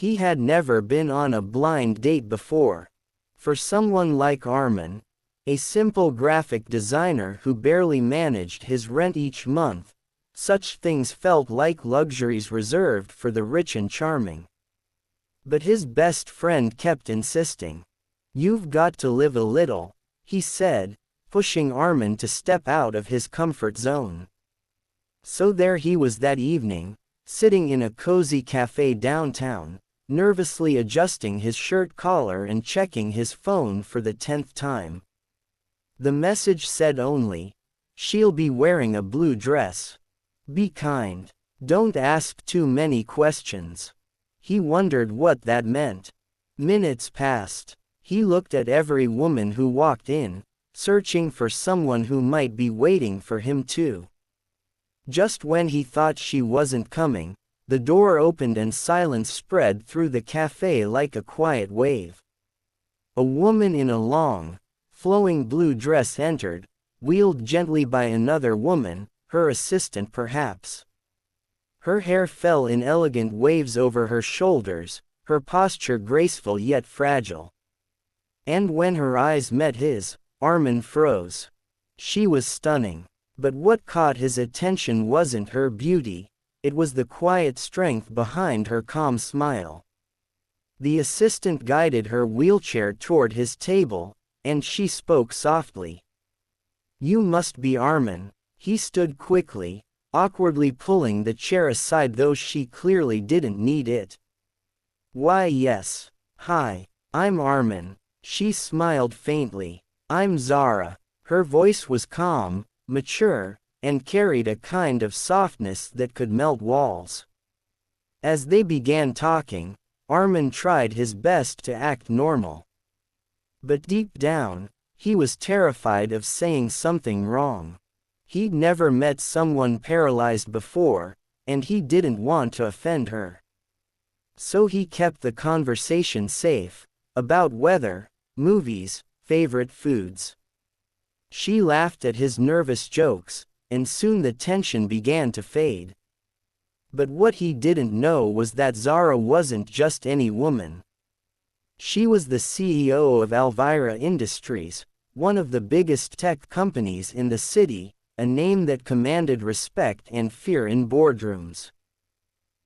He had never been on a blind date before. For someone like Armin, a simple graphic designer who barely managed his rent each month, such things felt like luxuries reserved for the rich and charming. But his best friend kept insisting. "You've got to live a little," he said, pushing Armin to step out of his comfort zone. So there he was that evening, sitting in a cozy cafe downtown, nervously adjusting his shirt collar and checking his phone for the 10th time. The message said only, "She'll be wearing a blue dress. Be kind. Don't ask too many questions." He wondered what that meant. Minutes passed. He looked at every woman who walked in, searching for someone who might be waiting for him too. Just when he thought she wasn't coming, the door opened and silence spread through the cafe like a quiet wave. A woman in a long, flowing blue dress entered, wheeled gently by another woman, her assistant perhaps. Her hair fell in elegant waves over her shoulders, her posture graceful yet fragile. And when her eyes met his, Armin froze. She was stunning. But what caught his attention wasn't her beauty, it was the quiet strength behind her calm smile. The assistant guided her wheelchair toward his table, and she spoke softly. "You must be Armin." He stood quickly, awkwardly pulling the chair aside though she clearly didn't need it. "Why yes. Hi, I'm Armin." She smiled faintly. "I'm Zara." Her voice was calm, mature, and carried a kind of softness that could melt walls. As they began talking, Armin tried his best to act normal. But deep down, he was terrified of saying something wrong. He'd never met someone paralyzed before, and he didn't want to offend her. So he kept the conversation safe, about weather, movies, favorite foods. She laughed at his nervous jokes, and soon the tension began to fade. But what he didn't know was that Zara wasn't just any woman. She was the CEO of Elvira Industries, one of the biggest tech companies in the city, a name that commanded respect and fear in boardrooms.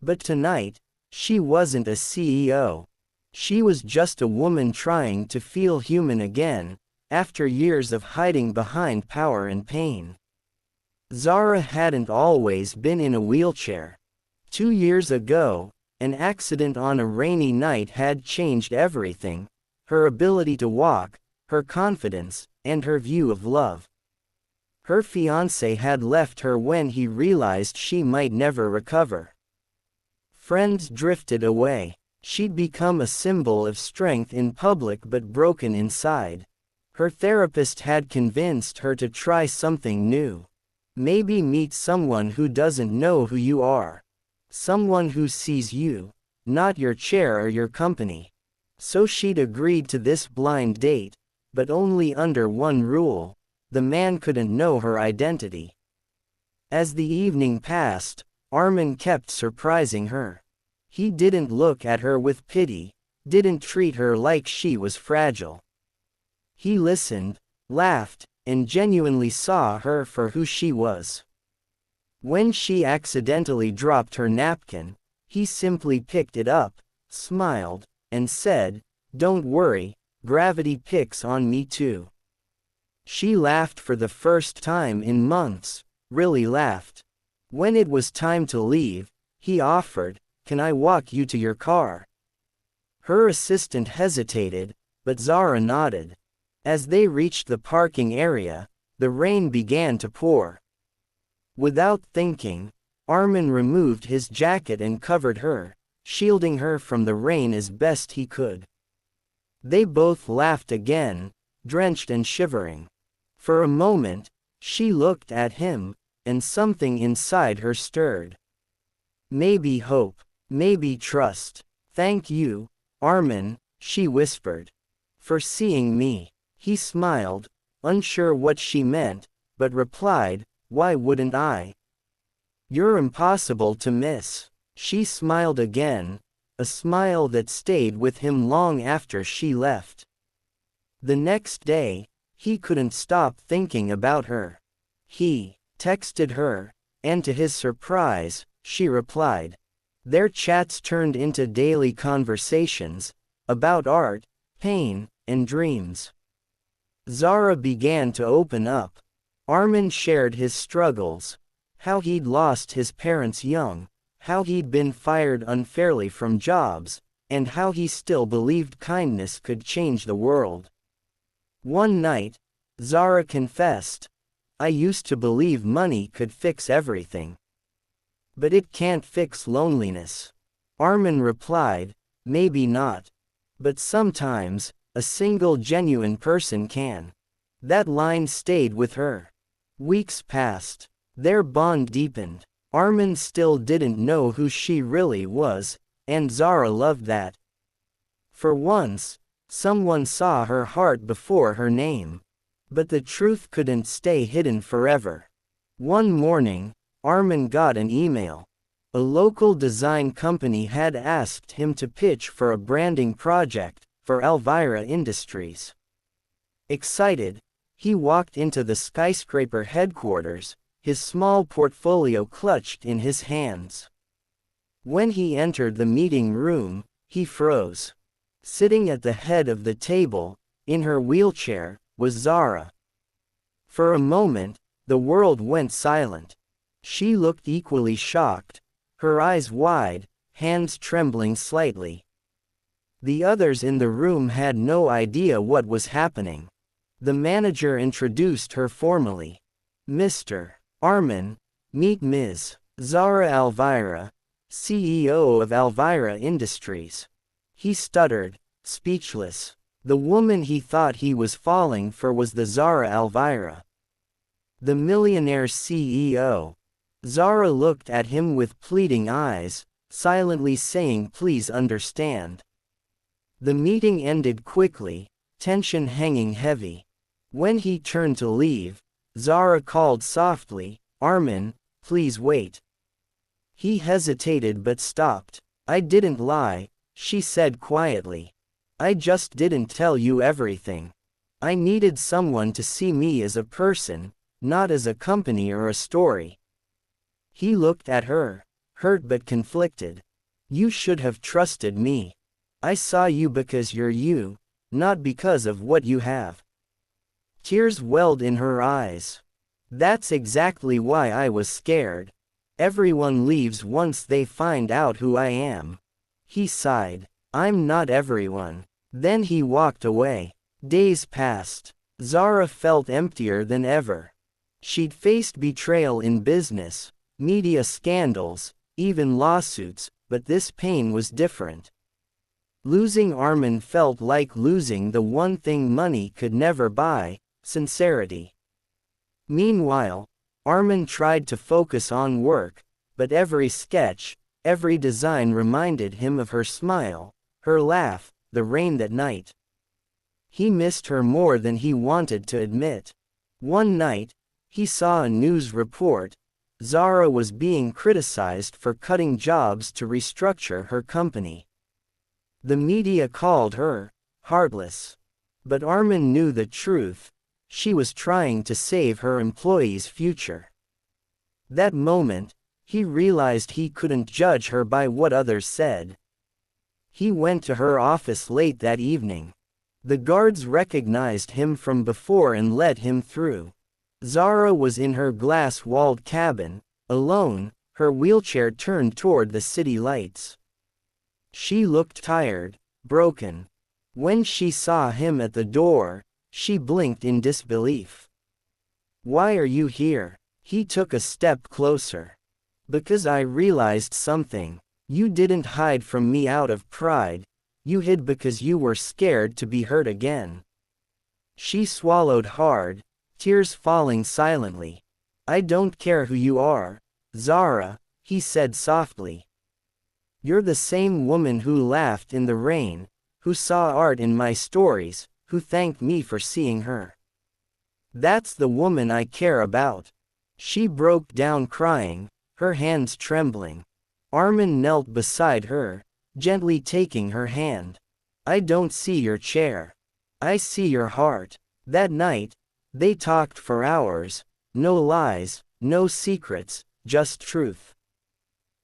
But tonight, she wasn't a CEO. She was just a woman trying to feel human again, after years of hiding behind power and pain. Zara hadn't always been in a wheelchair. 2 years ago, an accident on a rainy night had changed everything: her ability to walk, her confidence, and her view of love. Her fiancé had left her when he realized she might never recover. Friends drifted away. She'd become a symbol of strength in public but broken inside. Her therapist had convinced her to try something new. Maybe meet someone who doesn't know who you are. Someone who sees you, not your chair or your company. So she'd agreed to this blind date, but only under one rule: the man couldn't know her identity. As the evening passed, Armin kept surprising her. He didn't look at her with pity, didn't treat her like she was fragile. He listened, laughed, and genuinely saw her for who she was. When she accidentally dropped her napkin, he simply picked it up, smiled, and said, "Don't worry, gravity picks on me too." She laughed for the first time in months, really laughed. When it was time to leave, he offered, "Can I walk you to your car?" Her assistant hesitated, but Zara nodded. As they reached the parking area, the rain began to pour. Without thinking, Armin removed his jacket and covered her, shielding her from the rain as best he could. They both laughed again, drenched and shivering. For a moment, she looked at him, and something inside her stirred. Maybe hope, maybe trust. "Thank you, Armin," she whispered, "for seeing me." He smiled, unsure what she meant, but replied, "Why wouldn't I? You're impossible to miss." She smiled again, a smile that stayed with him long after she left. The next day, he couldn't stop thinking about her. He texted her, and to his surprise, she replied. Their chats turned into daily conversations about art, pain, and dreams. Zara began to open up. Armin shared his struggles, how he'd lost his parents young, how he'd been fired unfairly from jobs, and how he still believed kindness could change the world. One night, Zara confessed, "I used to believe money could fix everything. But it can't fix loneliness." Armin replied, "Maybe not. But sometimes, a single genuine person can." That line stayed with her. Weeks passed. Their bond deepened. Armin still didn't know who she really was, and Zara loved that. For once, someone saw her heart before her name. But the truth couldn't stay hidden forever. One morning, Armin got an email. A local design company had asked him to pitch for a branding project for Elvira Industries. Excited, he walked into the skyscraper headquarters, his small portfolio clutched in his hands. When he entered the meeting room, he froze. Sitting at the head of the table, in her wheelchair, was Zara. For a moment, the world went silent. She looked equally shocked, her eyes wide, hands trembling slightly. The others in the room had no idea what was happening. The manager introduced her formally. "Mr. Armin, meet Ms. Zara Elvira, CEO of Elvira Industries." He stuttered, speechless. The woman he thought he was falling for was the Zara Elvira. The Millionaire CEO. Zara looked at him with pleading eyes, silently saying, "Please understand." The meeting ended quickly, tension hanging heavy. When he turned to leave, Zara called softly, "Armin, please wait." He hesitated but stopped. "I didn't lie," she said quietly. "I just didn't tell you everything. I needed someone to see me as a person, not as a company or a story." He looked at her, hurt but conflicted. "You should have trusted me. I saw you because you're you, not because of what you have." Tears welled in her eyes. "That's exactly why I was scared. Everyone leaves once they find out who I am." He sighed. "I'm not everyone." Then he walked away. Days passed. Zara felt emptier than ever. She'd faced betrayal in business, media scandals, even lawsuits, but this pain was different. Losing Armin felt like losing the one thing money could never buy: sincerity. Meanwhile, Armin tried to focus on work, but every sketch, every design reminded him of her smile, her laugh, the rain that night. He missed her more than he wanted to admit. One night, he saw a news report. Zara was being criticized for cutting jobs to restructure her company. The media called her heartless. But Armin knew the truth. She was trying to save her employees' future. That moment, he realized he couldn't judge her by what others said. He went to her office late that evening. The guards recognized him from before and let him through. Zara was in her glass-walled cabin, alone, her wheelchair turned toward the city lights. She looked tired, broken. When she saw him at the door, she blinked in disbelief. "Why are you here?" He took a step closer. "Because I realized something. You didn't hide from me out of pride. You hid because you were scared to be hurt again." She swallowed hard, tears falling silently. "I don't care who you are, Zara," he said softly. "You're the same woman who laughed in the rain, who saw art in my stories, who thanked me for seeing her. That's the woman I care about." She broke down crying, her hands trembling. Armin knelt beside her, gently taking her hand. I don't see your chair. I see your heart. That night, they talked for hours. No lies, no secrets, just truth.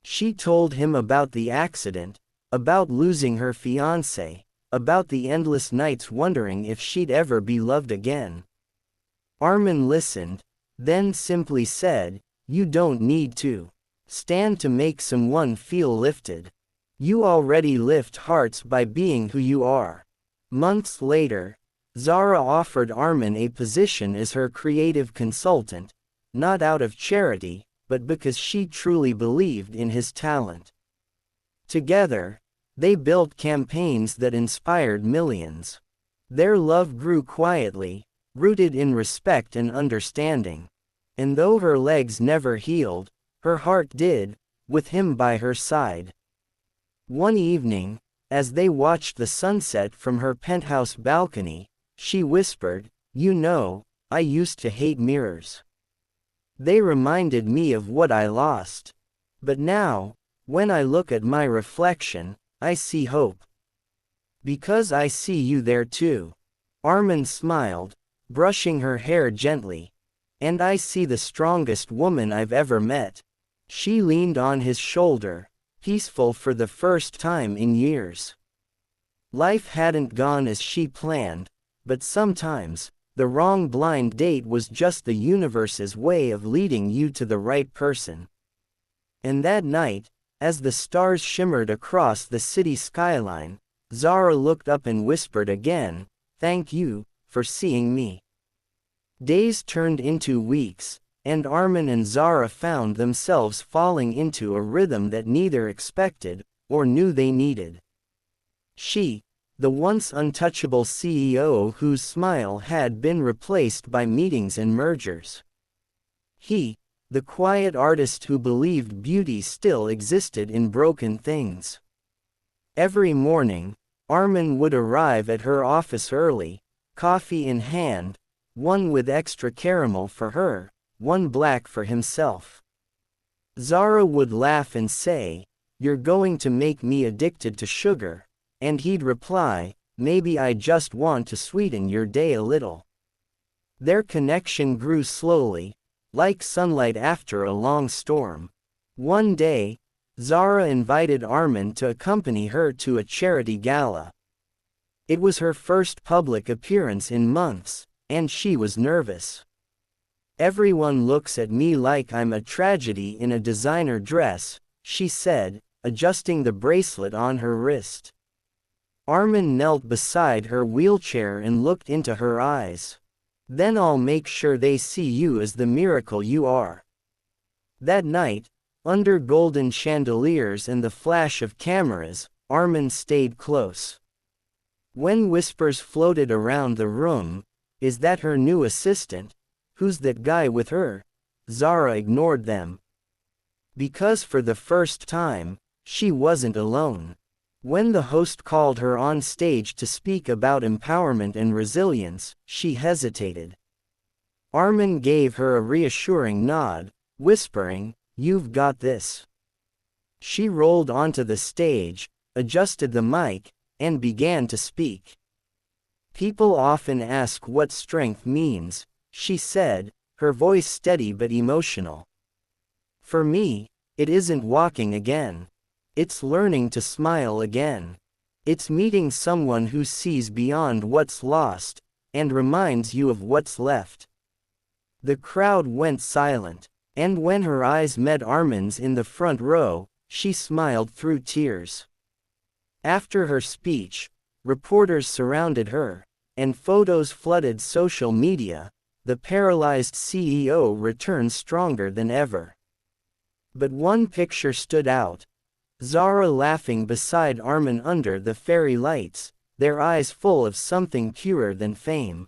She told him about the accident, about losing her fiancé, about the endless nights wondering if she'd ever be loved again. Armin listened, then simply said, "You don't need to stand to make someone feel lifted. You already lift hearts by being who you are." Months later, Zara offered Armin a position as her creative consultant, not out of charity, but because she truly believed in his talent. Together, they built campaigns that inspired millions. Their love grew quietly, rooted in respect and understanding. And though her legs never healed, her heart did, with him by her side. One evening, as they watched the sunset from her penthouse balcony, she whispered, "You know, I used to hate mirrors. They reminded me of what I lost. But now, when I look at my reflection, I see hope. Because I see you there too." Armin smiled, brushing her hair gently. "And I see the strongest woman I've ever met." She leaned on his shoulder, peaceful for the first time in years. Life hadn't gone as she planned, but sometimes, the wrong blind date was just the universe's way of leading you to the right person. And that night, as the stars shimmered across the city skyline, Zara looked up and whispered again, "Thank you, for seeing me." Days turned into weeks, and Armin and Zara found themselves falling into a rhythm that neither expected, or knew they needed. She, the once untouchable CEO whose smile had been replaced by meetings and mergers. He, the quiet artist who believed beauty still existed in broken things. Every morning, Armin would arrive at her office early, coffee in hand, one with extra caramel for her, one black for himself. Zara would laugh and say, "You're going to make me addicted to sugar," and he'd reply, "Maybe I just want to sweeten your day a little." Their connection grew slowly, like sunlight after a long storm. One day, Zara invited Armin to accompany her to a charity gala. It was her first public appearance in months, and she was nervous. "Everyone looks at me like I'm a tragedy in a designer dress," she said, adjusting the bracelet on her wrist. Armin knelt beside her wheelchair and looked into her eyes. "Then I'll make sure they see you as the miracle you are." That night, under golden chandeliers and the flash of cameras, Armin stayed close. When whispers floated around the room, "Is that her new assistant? Who's that guy with her?" Zara ignored them. Because for the first time, she wasn't alone. When the host called her on stage to speak about empowerment and resilience, she hesitated. Armin gave her a reassuring nod, whispering, "You've got this." She rolled onto the stage, adjusted the mic, and began to speak. "People often ask what strength means," she said, her voice steady but emotional. "For me, it isn't walking again. It's learning to smile again. It's meeting someone who sees beyond what's lost, and reminds you of what's left." The crowd went silent, and when her eyes met Armin's in the front row, she smiled through tears. After her speech, reporters surrounded her, and photos flooded social media. The paralyzed CEO returned stronger than ever. But one picture stood out. Zara laughing beside Armin under the fairy lights, their eyes full of something purer than fame.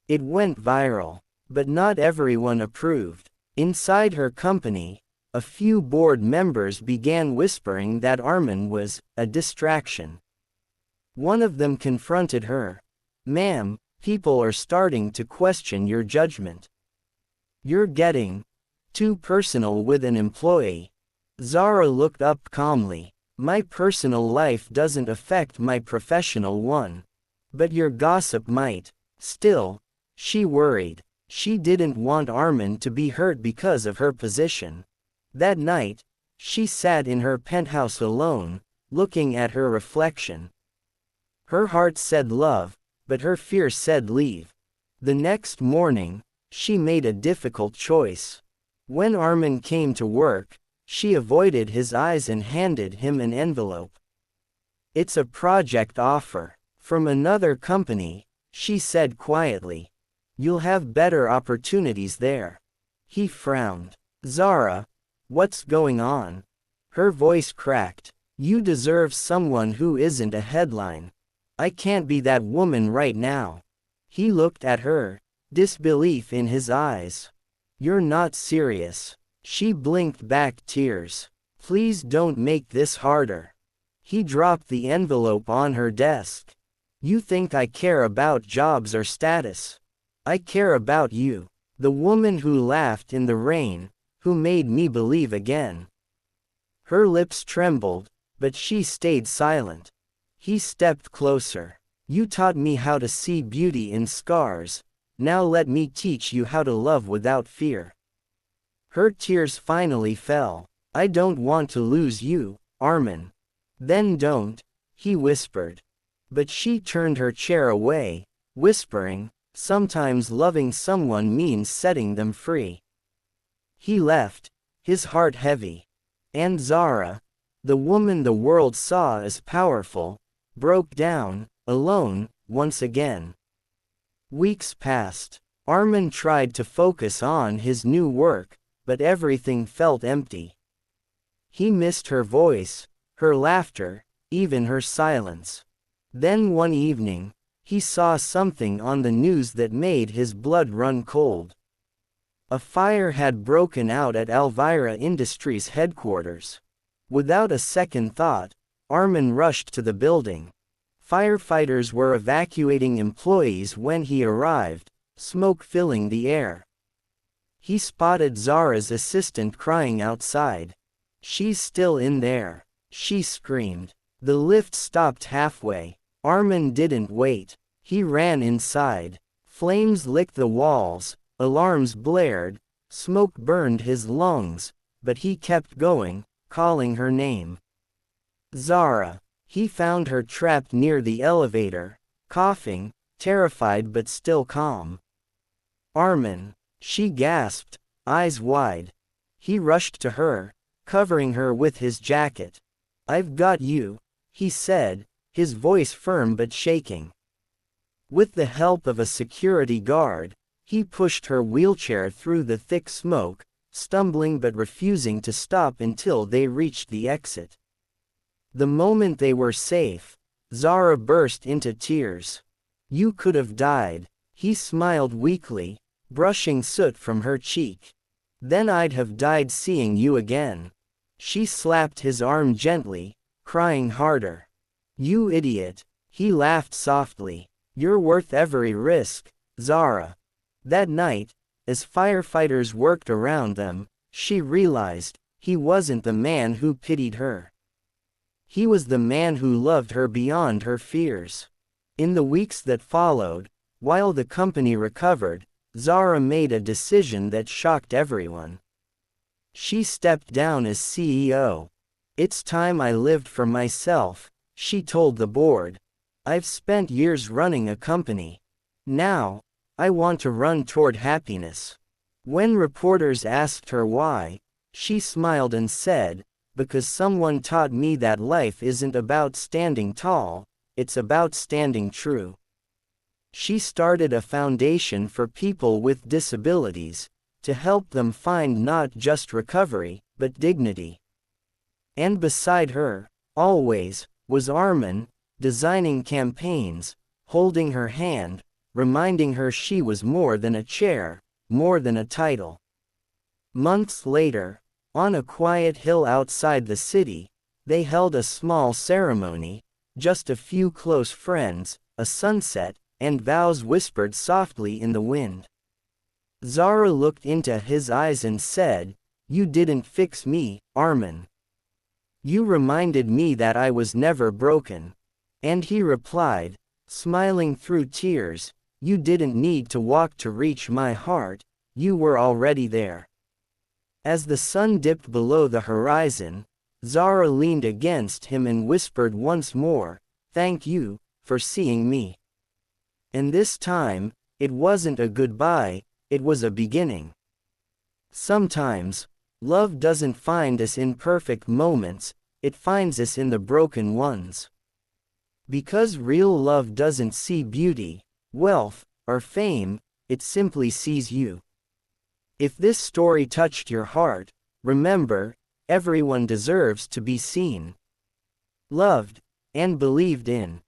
It went viral, but not everyone approved. Inside her company, a few board members began whispering that Armin was a distraction. One of them confronted her. "Ma'am, people are starting to question your judgment. You're getting too personal with an employee." Zara looked up calmly. My personal life doesn't affect my professional one. But your gossip might. Still, she worried. She didn't want Armin to be hurt because of her position. That night, she sat in her penthouse alone, looking at her reflection. Her heart said love, but her fear said leave. The next morning, she made a difficult choice. When Armin came to work, she avoided his eyes and handed him an envelope. It's a project offer. From another company, she said quietly. You'll have better opportunities there. He frowned. Zara, what's going on? Her voice cracked. You deserve someone who isn't a headline. I can't be that woman right now. He looked at her, disbelief in his eyes. You're not serious. She blinked back tears. Please don't make this harder. He dropped the envelope on her desk. You think I care about jobs or status? I care about you. The woman who laughed in the rain, who made me believe again. Her lips trembled, but she stayed silent. He stepped closer. You taught me how to see beauty in scars. Now let me teach you how to love without fear. Her tears finally fell. I don't want to lose you, Armin. Then don't, he whispered. But she turned her chair away, whispering, sometimes loving someone means setting them free. He left, his heart heavy. And Zara, the woman the world saw as powerful, broke down, alone, once again. Weeks passed. Armin tried to focus on his new work, but everything felt empty. He missed her voice, her laughter, even her silence. Then one evening, he saw something on the news that made his blood run cold. A fire had broken out at Elvira Industries headquarters. Without a second thought, Armin rushed to the building. Firefighters were evacuating employees when he arrived, smoke filling the air. He spotted Zara's assistant crying outside. She's still in there, she screamed. The lift stopped halfway. Armin didn't wait. He ran inside. Flames licked the walls, alarms blared, smoke burned his lungs, but he kept going, calling her name. Zara. He found her trapped near the elevator, coughing, terrified but still calm. Armin, she gasped, eyes wide. He rushed to her, covering her with his jacket. I've got you, he said, his voice firm but shaking. With the help of a security guard, he pushed her wheelchair through the thick smoke, stumbling but refusing to stop until they reached the exit. The moment they were safe, Zara burst into tears. You could have died, he smiled weakly, brushing soot from her cheek. Then I'd have died seeing you again. She slapped his arm gently, crying harder. You idiot, he laughed softly. You're worth every risk, Zara. That night, as firefighters worked around them, she realized, he wasn't the man who pitied her. He was the man who loved her beyond her fears. In the weeks that followed, while the company recovered, Zara made a decision that shocked everyone. She stepped down as CEO. It's time I lived for myself, she told the board. I've spent years running a company. Now, I want to run toward happiness. When reporters asked her why, she smiled and said, because someone taught me that life isn't about standing tall, it's about standing true. She started a foundation for people with disabilities, to help them find not just recovery, but dignity. And beside her, always, was Armin, designing campaigns, holding her hand, reminding her she was more than a chair, more than a title. Months later, on a quiet hill outside the city, they held a small ceremony, just a few close friends, a sunset, and vows whispered softly in the wind. Zara looked into his eyes and said, You didn't fix me, Armin. You reminded me that I was never broken. And he replied, smiling through tears, you didn't need to walk to reach my heart, you were already there. As the sun dipped below the horizon, Zara leaned against him and whispered once more, thank you, for seeing me. And this time, it wasn't a goodbye, it was a beginning. Sometimes, love doesn't find us in perfect moments, it finds us in the broken ones. Because real love doesn't see beauty, wealth, or fame, it simply sees you. If this story touched your heart, remember, everyone deserves to be seen, loved, and believed in.